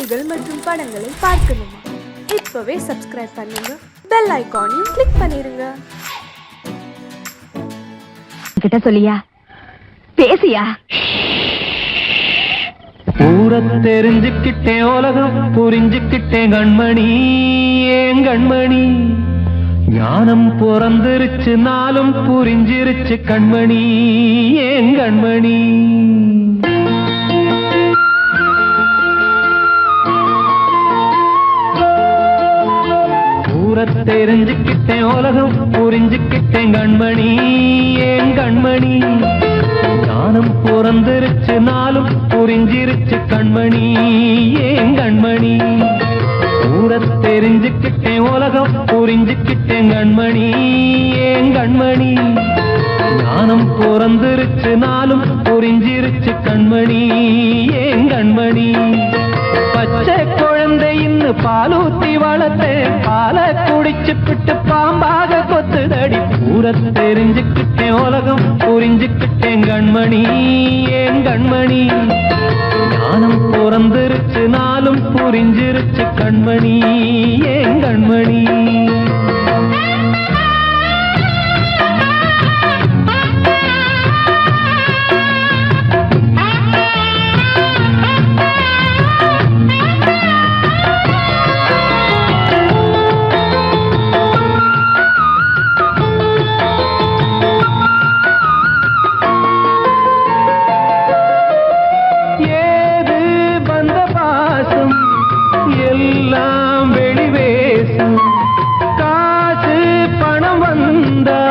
செய்திகள் மற்றும் படங்களை பார்க்கணுமா? இப்பவே சப்ஸ்கிரைப் பண்ணுங்க, பெல் ஐகானையும் கிளிக் பண்ணிருங்க. கிட்ட சொல்லியா பேசியா? ஊரை தெரிஞ்சுக்கிட்டேன், உலகம் புரிஞ்சுக்கிட்டேன் கண்மணி, ஏன் கண்மணி. ஞானம் பிறந்திருச்சு, நாளும் புரிஞ்சிருச்சு கண்மணி, ஏன் கண்மணி. ஊரை தெரிஞ்சுக்கிட்டேன், உலகம் புரிஞ்சுக்கிட்டேன் கண்மணி, ஏன் கண்மணி. ஞானம் பிறந்திருச்சு, நாளும் புரிஞ்சிருச்சு கண்மணி, ஏன் கண்மணி. ஊரை தெரிஞ்சுக்கிட்டேன், உலகம் புரிஞ்சுக்கிட்டேன் கண்மணி, ஏன் கண்மணி. ஞானம் பிறந்திருச்சு, நாளும் புரிஞ்சிருச்சு கண்மணி, ஏன் கண்மணி. பச்சை குழந்தைன்னு பாலூத்தி வளர்த்தேன், பாலை குடிச்சுப்பிட்டு பாம்பாக கொத்துதடி. ஊரை தெரிஞ்சுக்கிட்டேன், உலகம் புரிஞ்சுக்கிட்டேன் கண்மணி, ஏன் கண்மணி. ஞானம் பிறந்திருச்சு, நாளும் புரிஞ்சிருச்சு கண்மணி, ஏன் கண்மணி. எல்லாம் வெளிவேசும், காசு பணம் வந்தா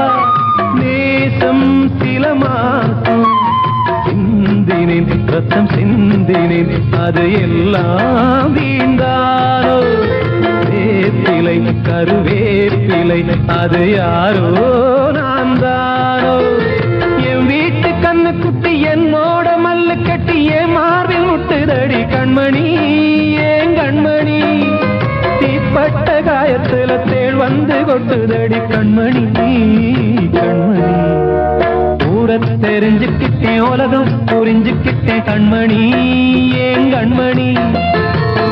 நேசம் சில மாசம். சிந்தினேன் ரத்தம் சிந்தினேன், அது எல்லாம் வீண்டாரோ. வேப்பிலை கருவேப்பிலை, அது யாரோ நான் தானோ. என் வீட்டு கண்ணு குட்டி என்னோட மல்லு கட்டி என் மார்பில் முட்டுதடி கண்மணி, ஏன் கண்மணி. தீப்பட்ட காயத்துல தேள் வந்து கொட்டுதடி கண்மணி, கண்மணி. ஊரை தெரிஞ்சுக்கிட்டேன், உலகம் புரிஞ்சுக்கிட்டேன் கண்மணி, ஏன் கண்மணி.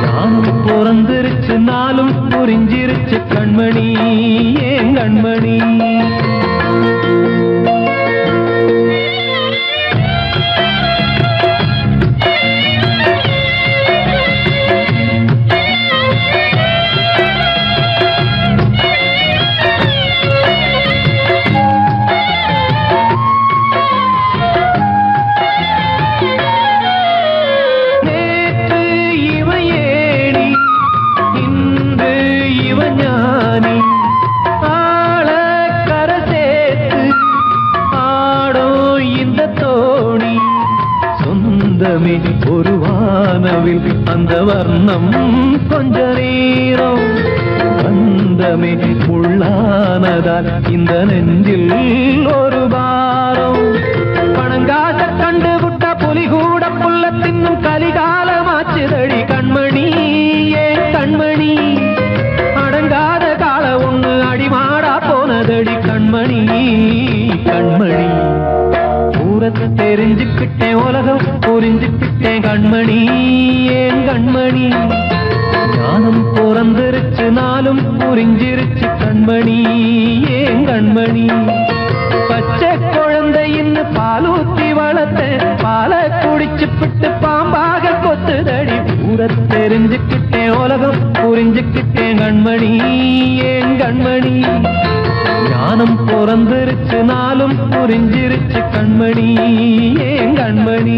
நானும் பிறந்திருச்சு, நாளும் புரிஞ்சிருச்சு கண்மணி, ஏன் கண்மணி. ஒரு வானவில் அந்த வர்ணம் கொஞ்ச நேரம் வந்தமே உள்ளானதால் இந்த நெஞ்சில் ஒரு பாரம். பணங்காச கண்டு விட்ட புலி கூட புல்ல தின்னும் கலிகாலமாச்சுதடி கண்மணி, ஏன் கண்மணி. அடங்காத கால ஒண்ணு அடிமாடா போனதடி கண்மணி, கண்மணி. ஊரை தெரிஞ்சுக்கிட்டேன், உலகம் புரிஞ்சுக்கிட்டேன் கண்மணி, ஏன் கண்மணி. ஞானம் பிறந்திருச்சு, நாளும் புரிஞ்சிருச்சு கண்மணி, ஏன் கண்மணி. பச்சை குழந்தைன்னு பாலூத்தி வளர்த்தேன், பாலை குடிச்சுப்பிட்டு பாம்பாக கொத்துதடி. ஊரை தெரிஞ்சுக்கிட்டேன், உலகம் புரிஞ்சுக்கிட்டேன் கண்மணி, ஏன் கண்மணி. ஞானம் பிறந்திருச்சு, நாளும் புரிஞ்சிருச்சு கண்மணி, ஏன் கண்மணி.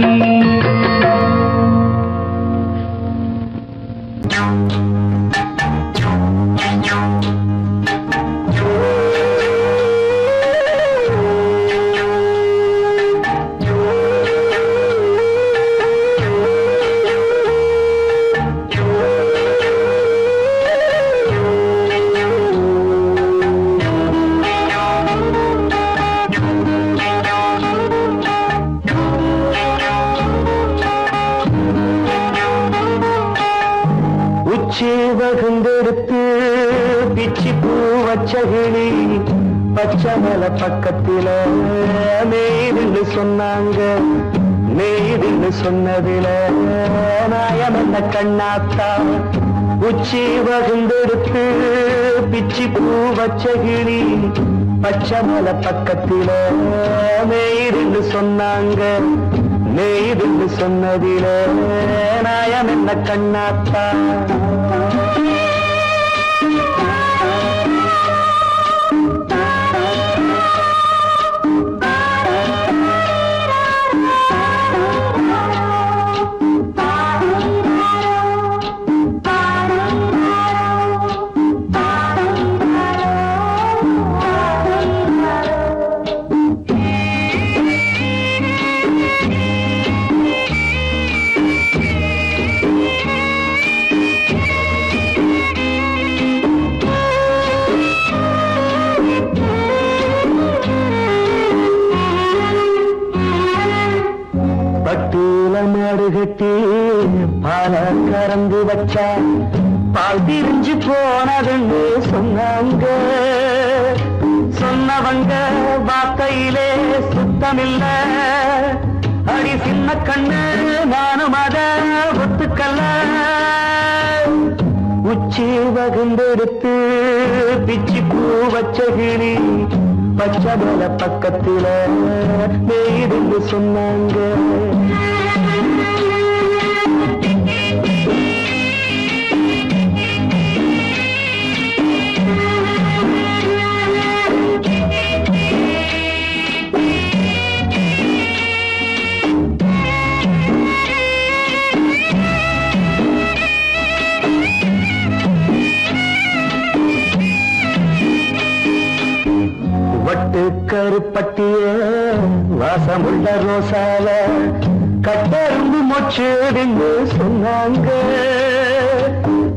வகுந்தெடுத்து பிச்சி பூ வச்சகிளி பச்சை மலை பக்கத்தில மேய்ன்னு சொன்னாங்க. நீதின்னு சொன்னதில நாயம் என்ன கண்ணாத்தா உச்சி வகுந்தெடுத்து பிச்சி பூ வச்ச கிளி பச்சை மலை பக்கத்தில மேயிருந்து சொன்னாங்க நெய்துன்னு சொன்னதில நாயம் என்ன கண்ணாத்தா கட்டி பால கறந்து வச்சா பால் திரிஞ்சு போனதுன்னு சொன்னாங்க சொன்னவங்க வார்த்தையிலே சுத்தமில்ல அடி சின்ன கண்ணு நானும் அத ஒத்துக்கல்ல உச்சி வகுந்தெடுத்து பிச்சி பூ வச்ச கிளி பச்சை மலை பக்கத்தில நெய்துன்னு சொன்னாங்க கருப்பட்டிய வாசமுள்ள ரோசால கட்டெரும்பு மொச்சுடுன்னு சொன்னாங்க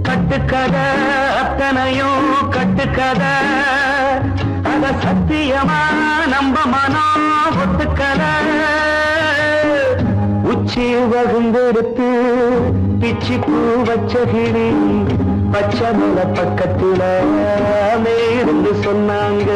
கட்டுக்கதை அத்தனையும் கட்டுக்கதை அத சத்தியமா நம்ப மனம் ஒத்துக்கதை உச்சி வகுந்தெடுத்து பிச்சி பூ வச்ச கிளி பச்சை மலை பக்கத்தில மேருந்து சொன்னாங்க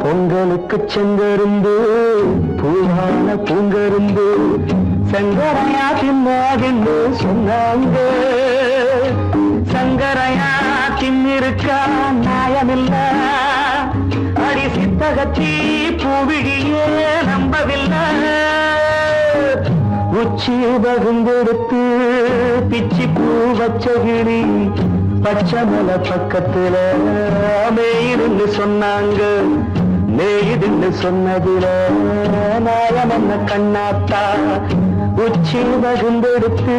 பொங்கலுக்கு செங்கருந்து பூவான பூங்கருந்து சங்கரையா தின்னாகின்னு சொன்னாங்க சங்கரையா தின்னிருக்கா நியாயமில்ல அடி சித்தகத்தி பூவிழியே நம்பவில்லை உச்சி வகுந்தெடுத்து பிச்சி பூ வச்ச கிளி பச்சை மலை பக்கத்துல மேயிருந்து சொன்னாங்க நெய்துன்னு சொன்னதில நாயம் என்ன கண்ணாத்தா உச்சி வகுந்தெடுத்து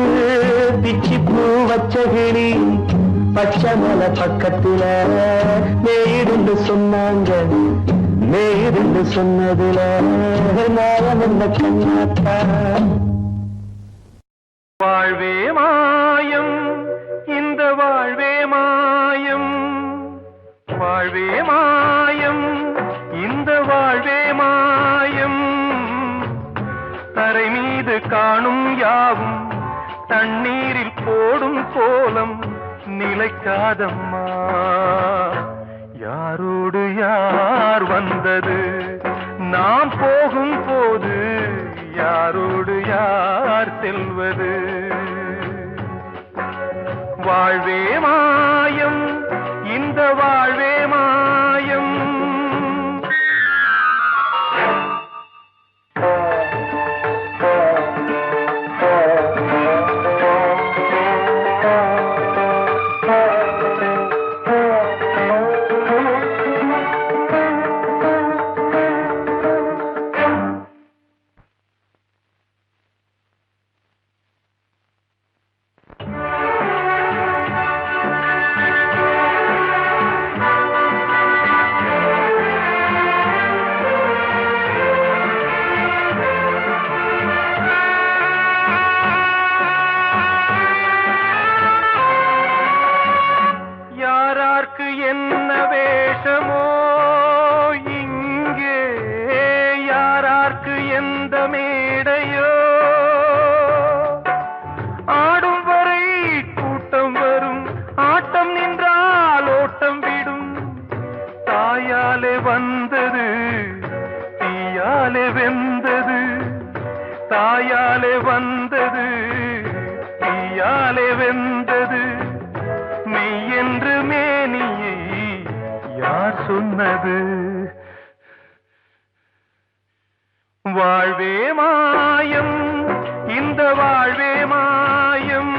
பிச்சி பூ வச்ச கிளி பச்சை மலை பக்கத்தில நெய்துன்னு சொன்னாங்க நெய்துன்னு சொன்னதில நாயம் என்ன கண்ணாத்தா வாழ்வே மாயம் இந்த வாழ்வே மாயம் வாழ்வே மாயம் இந்த வாழ்வே மாயம் தரை மீது காணும் யாவும் தண்ணீரில் போடும் கோலம் நிலைக்காதம்மா யாரோடு யார் வந்தது நாம் போகும் போது யாரோடு யார் செல்வது வாழ்வே மாயம் இந்த வாழ்வே மாயம் வாயாலே வந்தது தீயாலே வெந்தது மெய் என்று மேனியை யார் சொன்னது வாழ்வே மாயம் இந்த வாழ்வே மாயம்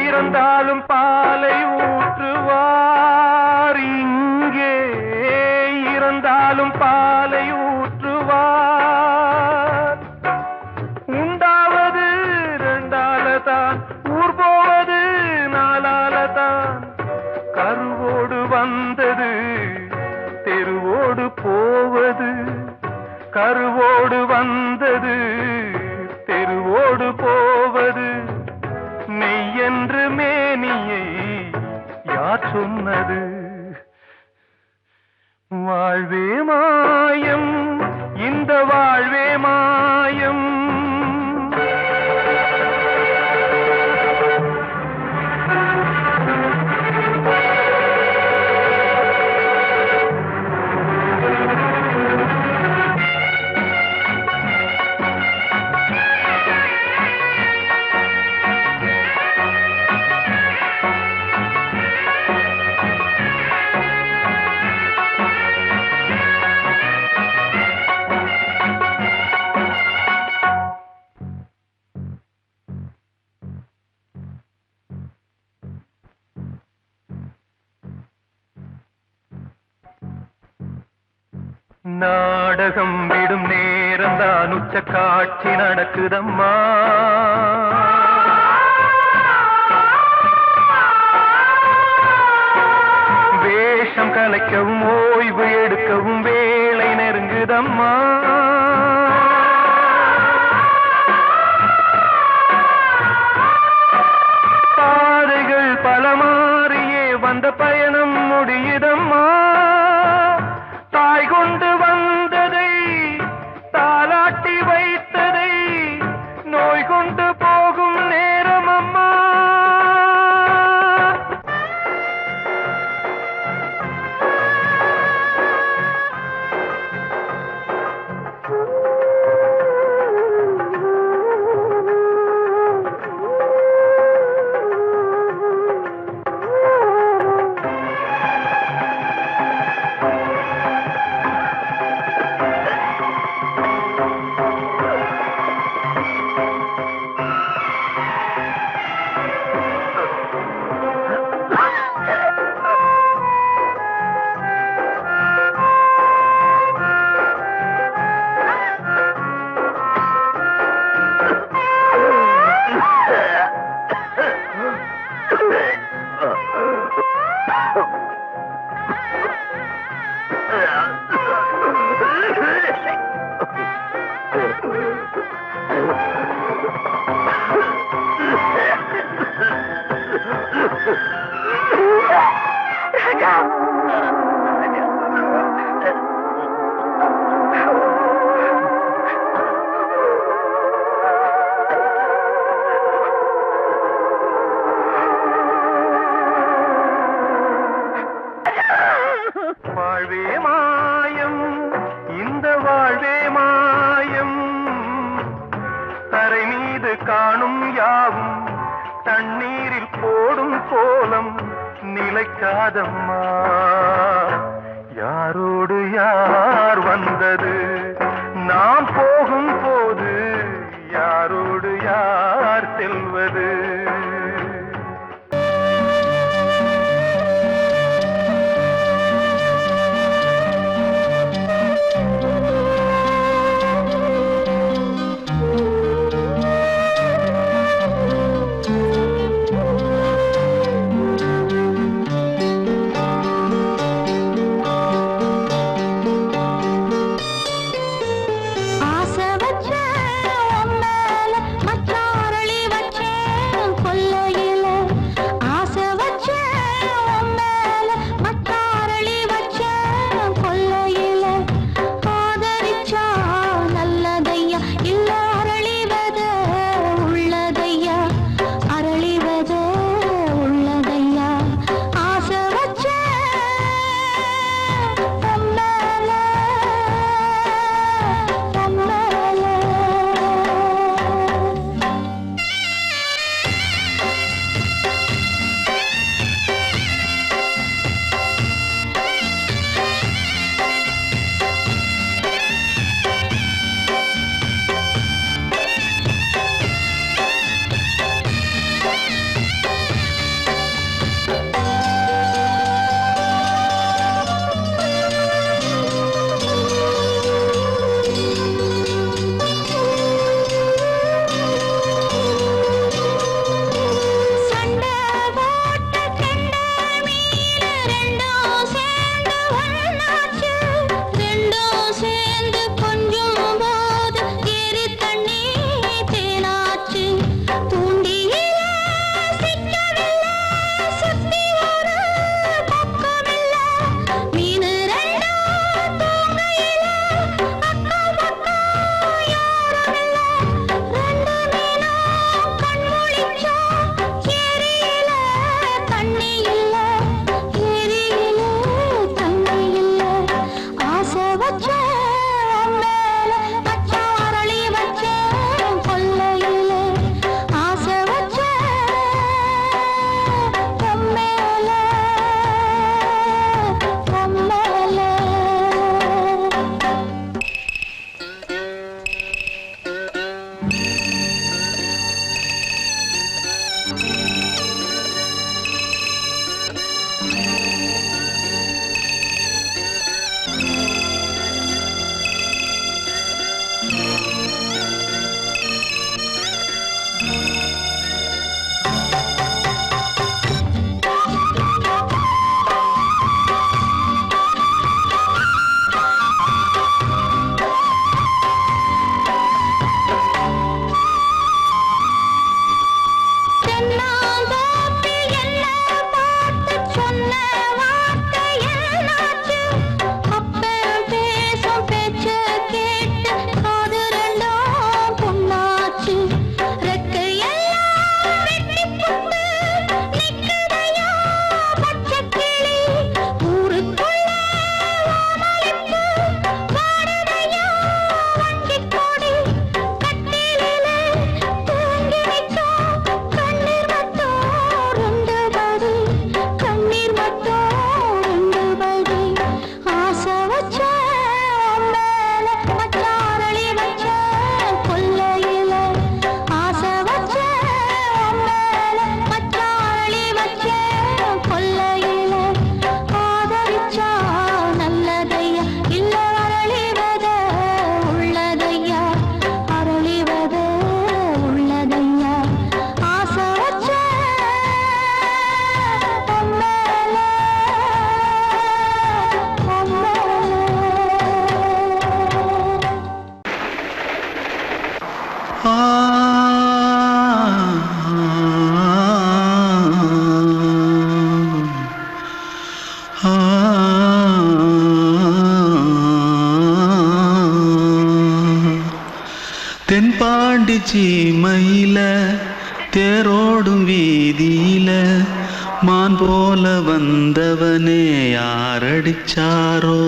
இறந்தாலும் பாலை ஊற்றுவார் இங்கே இறந்தாலும் பாலை ஊற்றுவார் உண்டாவது ரெண்டாலதான் ஊர் போவது நாலாலதான் கருவோடு வந்தது தெருவோடு போவது கருவோடு வந்தது தெருவோடு போவது மெய்யென்று மேனியை யார் சொன்னது வாழ்வே மாயம் இந்த வாழ்வே மாயம் நாடகம் விடும் நேரம் தான் உச்ச காட்சி நடக்குதம்மா வேஷம் கலைக்கவும் ஓய்வு எடுக்கவும் வேளை நெருங்குதம்மா பாதைகள் பல மாறியே வந்த பயணம் முடியுதம்மா தாய் கொண்டு வந்ததை தாலாட்டி வைத்ததை நோய் கொண்டு போகும் நேரம் அம்மா வாழ்வே மாயம் இந்த வாழ்வே மாயம் தரை மீது காணும் யாவும் தண்ணீரில் போடும் கோலம் நிலைக்காதம்மா யாரோடு யார் வந்தது நாம் போகும் போது யாரோடு யார் செல்வது தென்பாண்டி சீமையில தேரோடும் வீதியில மான் போல வந்தவனே யாரடிச்சாரோ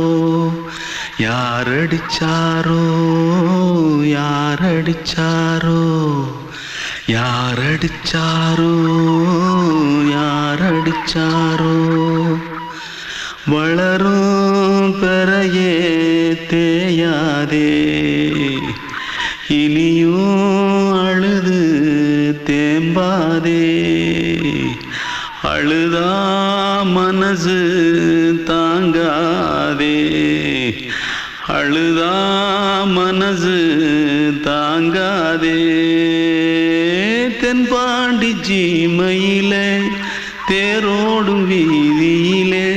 யாரடிச்சாரோ யாரடிச்சாரோ யாரடிச்சாரோ யாரடிச்சாரோ வளரும் பெறையே தேயாதே இனியும் அழுது தேம்பாதே அழுதா மனசு தாங்காதே அழுதா மனசு தாங்காதே தென்பாண்டி சீமையிலே தேரோடும் வீதியிலே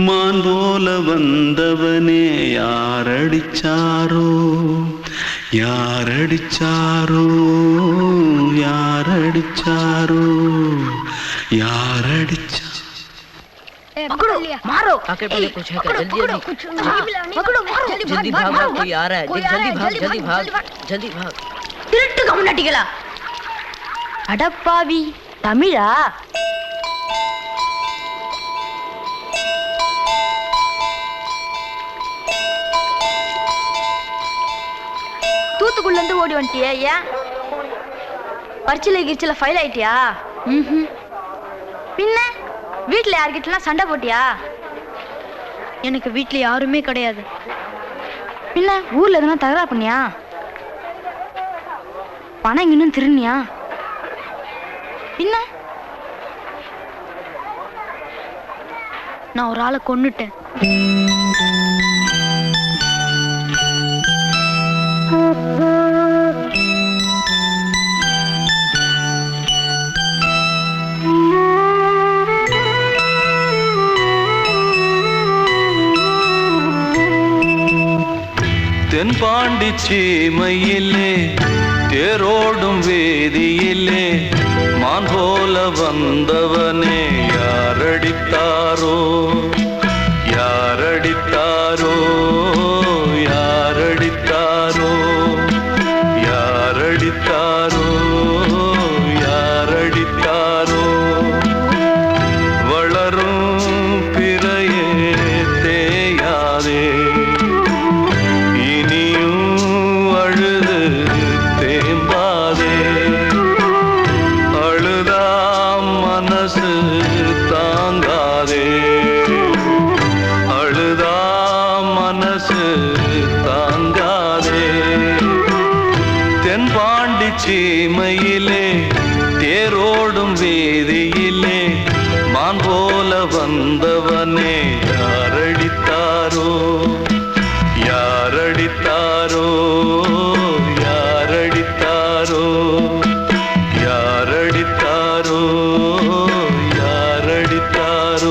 மான் போல வந்தவனே யாரடிச்சாரோ யாரடிச்சாரோ யாரடிச்சாரோ யாரடிச்சா पकड़ो मारो आके पहले कुछ है क्या जल्दी पकड़ो मारो जल्दी भाग भाग कोई आ रहा है जल्दी भाग திருட்டு கம்னாட்டிகளா அடப்பாவி தமிழா தூத்துக்குள்ள இருந்து ஓடி வந்துட்டியா ஏன் பரிச்சையில கிரிச்சில ஃபைல் ஆயிட்டியா பின்ன வீட்டுல யார்கிட்டலாம் சண்டை போட்டியா எனக்கு வீட்டுல யாருமே கிடையாது பின்ன ஊர்ல எதுனா தகராறு பண்ணியா பணம் இன்னும் திருநியா பின்ன நான் ஒரு ஆளை கொன்னுட்டேன் தென்பாண்டி சீமையிலே தேரோடும் வேதியிலே மான் போல வந்தவனே யாரடித்தாரோ யாரடித்தாரோ யாரடித்தாரோ யாரடித்தாரோ யாரடித்தாரோ வளரும் பிறையே தேயாதே சீமையிலே தேரோடும் வேதியிலே மான் போல வந்தவனே யாரடித்தாரோ யாரடித்தாரோ யாரடித்தாரோ யாரடித்தாரோ யாரடித்தாரோ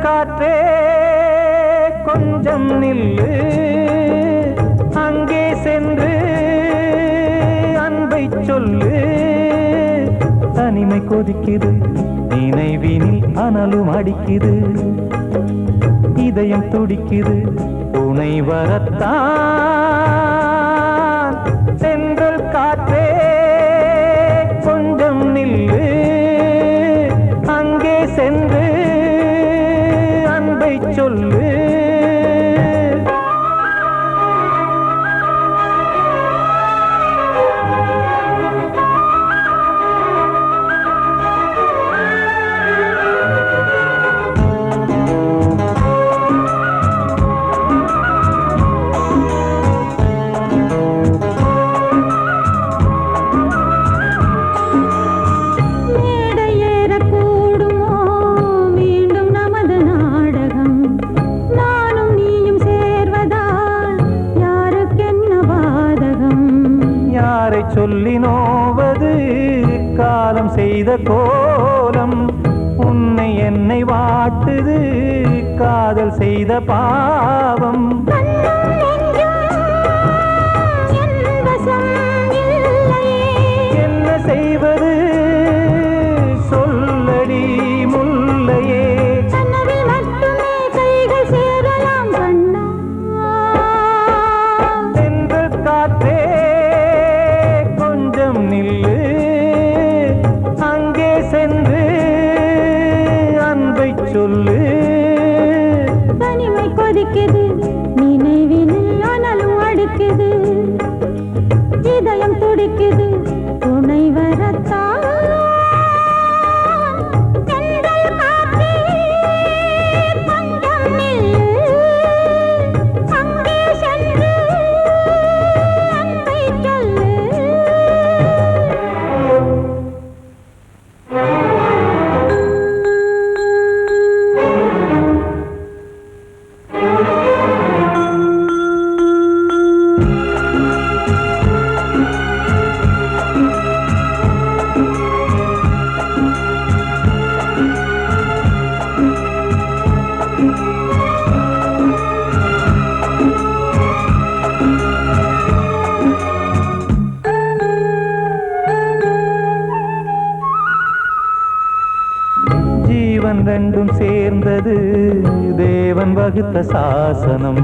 காற்றே கொஞ்சம் நில்லு அங்கே சென்று அன்பை சொல்லு தனிமை கொதிக்குது நினைவினில் அனலும் அடிக்குது இதயம் துடிக்குது துணை வரத்தான் சென்றல் காற்றே கொஞ்சம் நில்லு அங்கே சென்று அன்பை சொல்லு காலம் செய்த கோலம் உன்னை என்னை வாட்டுது காதல் செய்த பாவம் என்ன செய்வது சொல்லடி முல்லையே சென்று காற்றே கொஞ்சம் நில்லு அங்கே சென்று அன்பை சொல்லு தனிமை கொதிக்குது நினைவினில் ஆனாலும் அடுக்குது இதயம் துடிக்குது துணை வரத்தான் தென்றல் காற்றே கொஞ்சம் நில்லு அங்கே சென்று அன்பை சொல்லு ஜீவன் ரெண்டும் சேர்ந்தது தேவன் வகுத்த சாசனம்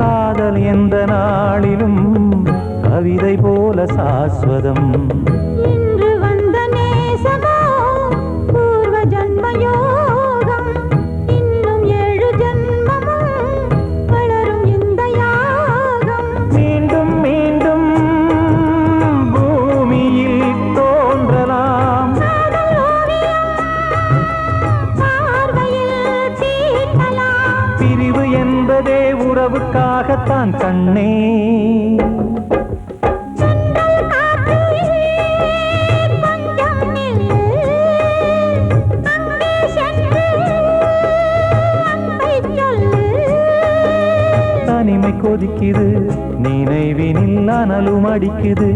காதல் எந்த நாளிலும் கவிதை போல சாஸ்வதம் இன்று வந்த நேசமோ பூர்வ ஜன்ம யோகம் இன்னும் 7 ஜன்மமும் வளரும் இந்த யாகம் மீண்டும் மீண்டும் பூமியில் தோன்றலாம் காதல் ஓவியம் பார்வையில் தீட்டலாம் பிரிவு என்பதே உறவுக்காகத்தான் கண்ணே தென்றல் காற்றே கொஞ்சம் நில்லு அங்கே சென்று அன்பை சொல்லு தனிமை கொதிக்குது நினைவினில் அனலும் அடிக்குது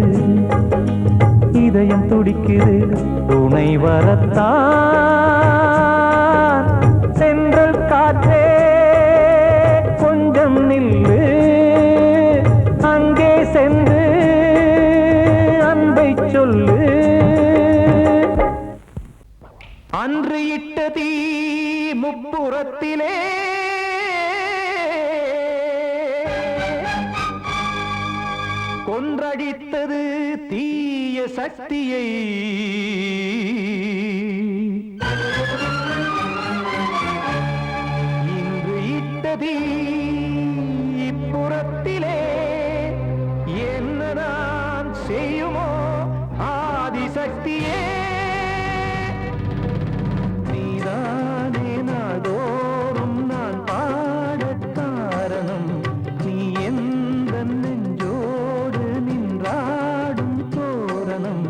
இதயம் துடிக்குது துணை வரத்தான் சென்றல் காற்றே கொஞ்சம் நில்லு அங்கே சென்று அன்பை சொல்லு அன்று இட்ட தீ முப்புறத்திலே கொன்றடித்தது தீய சக்தியை இன்று இட்டதீ இப்புறத்திலே என்னதான் செய்யுமோ ஆதிசக்தியே நீதானே நாள்தோறும் நான் பாடக் காரணம் நீ எந்த நெஞ்சோடு நின்றாடும் தோரணம்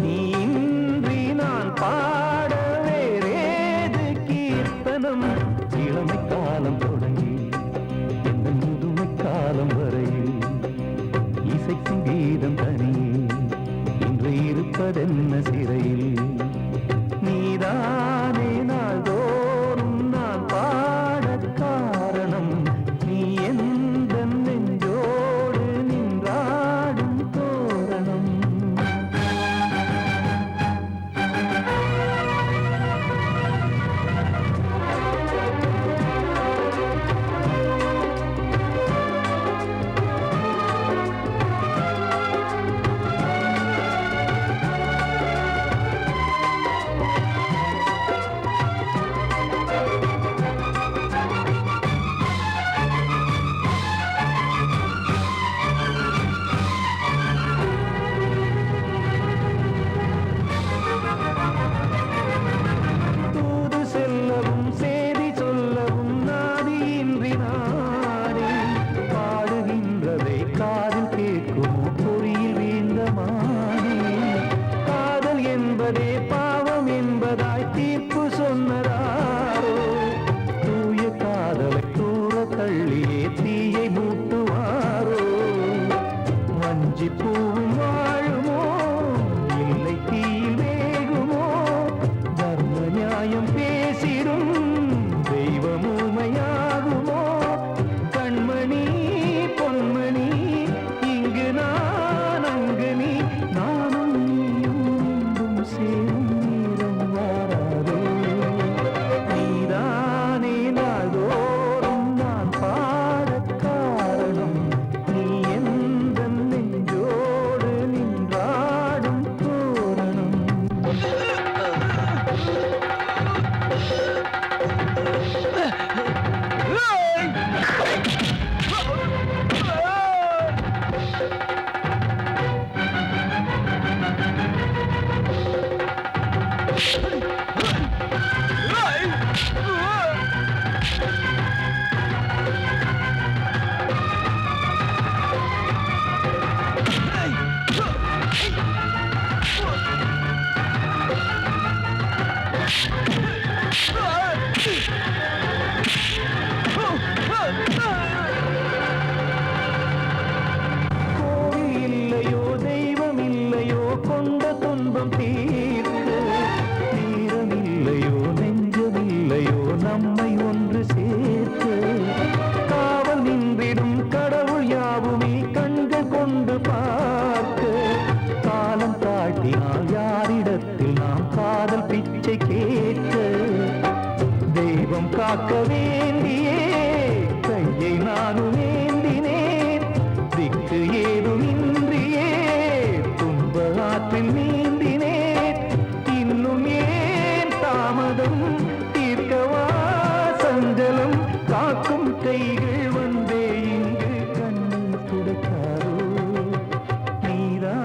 நீ இன்றி நான் பாட வேறேது கீர்த்தனம் இளமை காலம் தொடங்கி இந்த முதுமை காலம் வரையில் இசைக்கும் கீதம் தனியே இன்று இருப்பதென்ன சிறையில் நீதானே நாள்தோறும் நான் பாடக் காரணம் நீ எந்த நெஞ்சோடு நின்றாடும் தோரணம் தூது செல்லவும் சேதி சொல்லவும் நாதியின்றி நானே பாடுகின்றதை காதில் கேட்குமோ பொறியில் வீழ்ந்த மானே காதல் என்பதே பாவம் என்பதாய் தீர்ப்பு சொன்னதாரோ தூய காதலை தூர தள்ளியே தீயை மூட்டுவாரோ வஞ்சி பூவும் வாழுமோ இல்லை தீயில் வேகும் கோவில் இல்லையோ தெய்வம் இல்லையோ கொண்ட துன்பம் தீர்க்க நேரம் இல்லையோ நெஞ்சமில்லையோ நம்மை ஒன்று சேர்க்க காவல் நின்றிடும் கடவுள் யாவுமே கண்கள் கொண்டு பார்க்க காலம் தாட்டினால் யாரிடத்தில் நாம் காதல் பிச்சை கேட்க தெய்வம் காக்க வேண்டியே கையை நானும் ஏந்தினேன் திக்கு ஏதுமின்றியே துன்ப ஆற்றில் நீந்தினேன் இன்னும் ஏன் தாமதம் தீர்க்கவா சஞ்சலம் காக்கும் கைகள் வந்தே இங்கு கண்ணீர் துடைக்காதோ நீதானே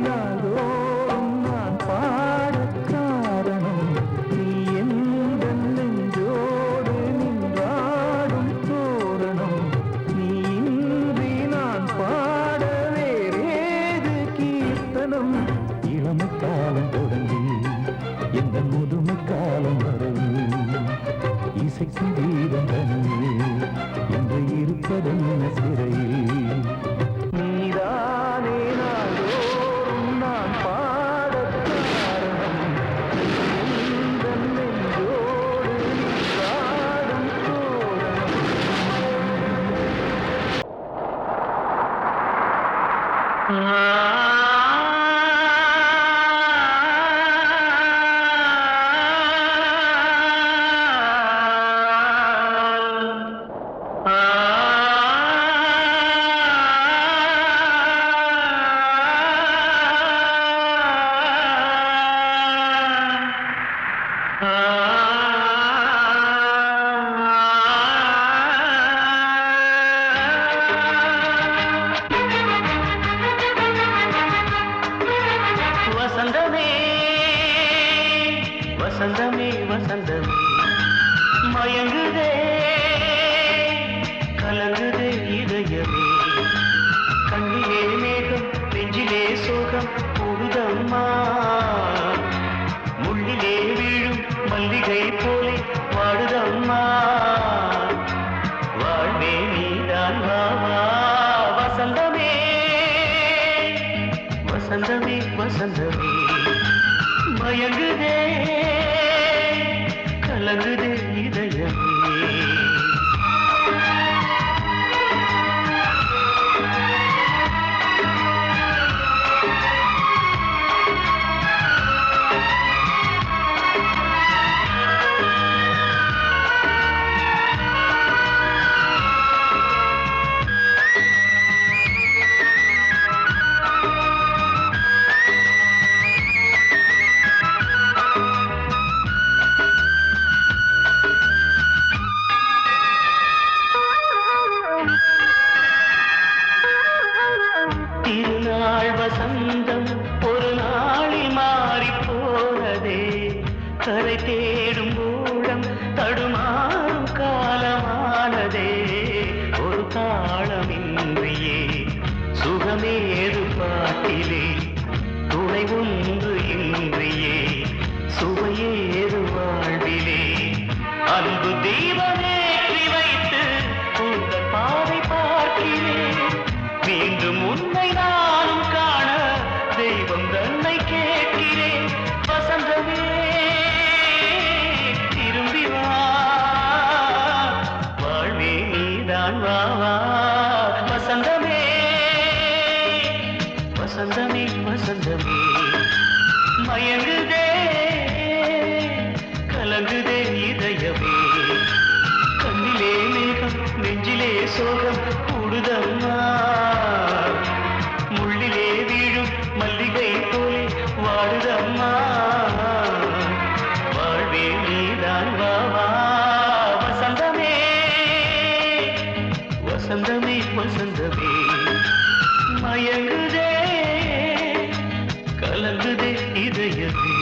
நாள்தோறும் நான் பாடக் காரணம் நீ எந்த நெஞ்சோடு நின்றாடும் தோரணம் நீ இன்றி நான் பாட வேறேது கீர்த்தனம் இளமை காலம் தொடங்கி எந்த முதுமை காலம் வரையில் இசைக்கு வீரம் தனியே என்று இருப்பதென்ன சிறையில் நீதானே நாள்தோறும் நான் பாடக் காரணம் எந்த நெஞ்சோடு நின்றாடும் தோரணம் வசந்தமே வசந்தமே வசந்தமே மயங்குதே கலங்குதே இதயமே கண்ணிலே மேகம் நெஞ்சிலே சோகம் கூடுதம்மா முள்ளிலே வீழும் மல்லிகை போலே வாடுதம்மா வாழ்வே நீதான் வாவா வசந்தமே வசந்தமே வசந்தமே மயங்குதே கலங்குதே இதயமே திருநாள் வசந்தம் ஒரு நாளில் மாறி போனதே கரை தேடும் ஊழம் தடுமாறும் காலமானதே ஒரு தாளமின்றியே சுகமேது பாட்டிலே துணை ஒன்று இன்றியே சுவையேது வாழ்விலே அன்பு தீபமேற்றி வைத்து உங்கள் பாதை பார்க்கிறேன் மீண்டும் உன்னை நானும் காண தெய்வம் தன்னை கேட்கிறேன் வசந்தமே திரும்பி வா வாழ்வே நீதான் வா வா வசந்தமே வசந்தமே வசந்தமே மயங்குதே கலங்குதே இதயமே கண்ணிலே மேகம் நெஞ்சிலே சோகம் கூடுதம்மா முள்ளிலே வீழும் மல்லிகை போலே வாடுதம்மா வாழ்வே நீதான் வா வா வசந்தமே வசந்தமே வசந்தமே மயங்குதே கலங்குதே இதயமே